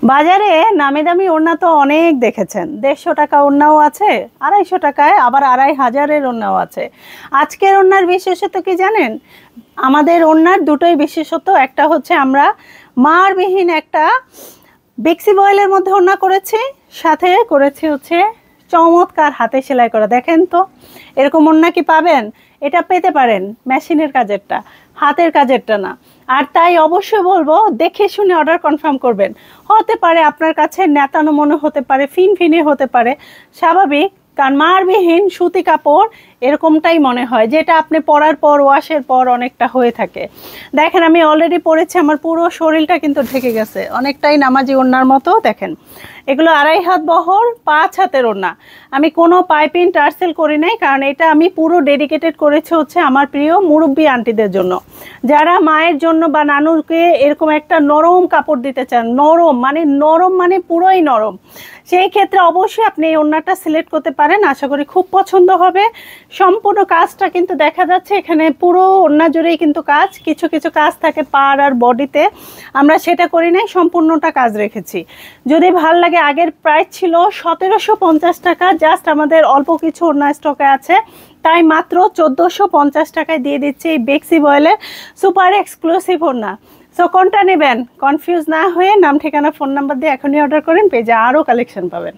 বাজারে নামি দামি ওড়না তো অনেক দেখেছেন, 150 টাকা ওড়নাও আছে, 250 টাকায়, আবার 2500-এর ওড়নাও আছে। আজকের ওড়নার বিশেষত্ব কি জানেন? আমাদের ওড়নার দুটোই বিশেষত্ব, একটা হচ্ছে আমরা মারবিহীন একটা বেক্সি বয়েলের মধ্যে ওড়না করেছি, সাথে করেছি হচ্ছে চমৎকার হাতে সেলাই করা। দেখেন তো এরকম ওড়না কি পাবেন? এটা পেতে পারেন মেশিনের কাজেরটা, হাতের কাজেরটা না। আর তাই অবশ্যই বলবো দেখে শুনে অর্ডার কনফার্ম করবেন। হতে পারে আপনার কাছে নেতানো মনে হতে পারে, ফিনফিনে হতে পারে, স্বাভাবিক, কারণ মারবিহীন সুতি কাপড় এরকমটাই মনে হয়, যেটা আপনি পরার পর ওয়াশের পর অনেকটা হয়ে থাকে। দেখেন আমি অলরেডি পরেছি, আমার পুরো শরীরটা কিন্তু ঢেকে গেছে, অনেকটাই নামাজি ওড়নার মতো। দেখেন এগুলো 2.5 হাত বহর, 5 হাতের ওড়না। আমি কোনো পাইপিং টার্সেল করি নাই, কারণ এটা আমি পুরো ডেডিকেটেড করেছি হচ্ছে আমার প্রিয় মুরব্বী আন্টিদের জন্য, যারা মায়ের জন্য বা নানুকে এরকম একটা নরম কাপড় দিতে চান। নরম মানে পুরোই নরম। সেই ক্ষেত্রে অবশ্যই আপনি এই ওড়নাটা সিলেক্ট করতে পারেন, আশা করি খুব পছন্দ হবে। সম্পূর্ণ কাজটা কিন্তু দেখা যাচ্ছে এখানে পুরো ওড়না জুড়েই কিন্তু কাজ, কিছু কিছু কাজ থাকে পাড় আর বডিতে, আমরা সেটা করি নাই, সম্পূর্ণটা কাজ রেখেছি। যদি ভাল লাগে, আগের প্রাইস ছিল 1750 টাকা, জাস্ট আমাদের অল্প কিছু ওড়না স্টকে আছে, তাই মাত্র 1450 টাকায় দিয়ে দিচ্ছি এই বেক্সি বয়েলের সুপার এক্সক্লুসিভ ওড়না। সো কোনটা নেবেন কনফিউজ না হয়ে নাম ঠিকানা ফোন নাম্বার দিয়ে এখনই অর্ডার করেন, পেজে আরও কালেকশন পাবেন।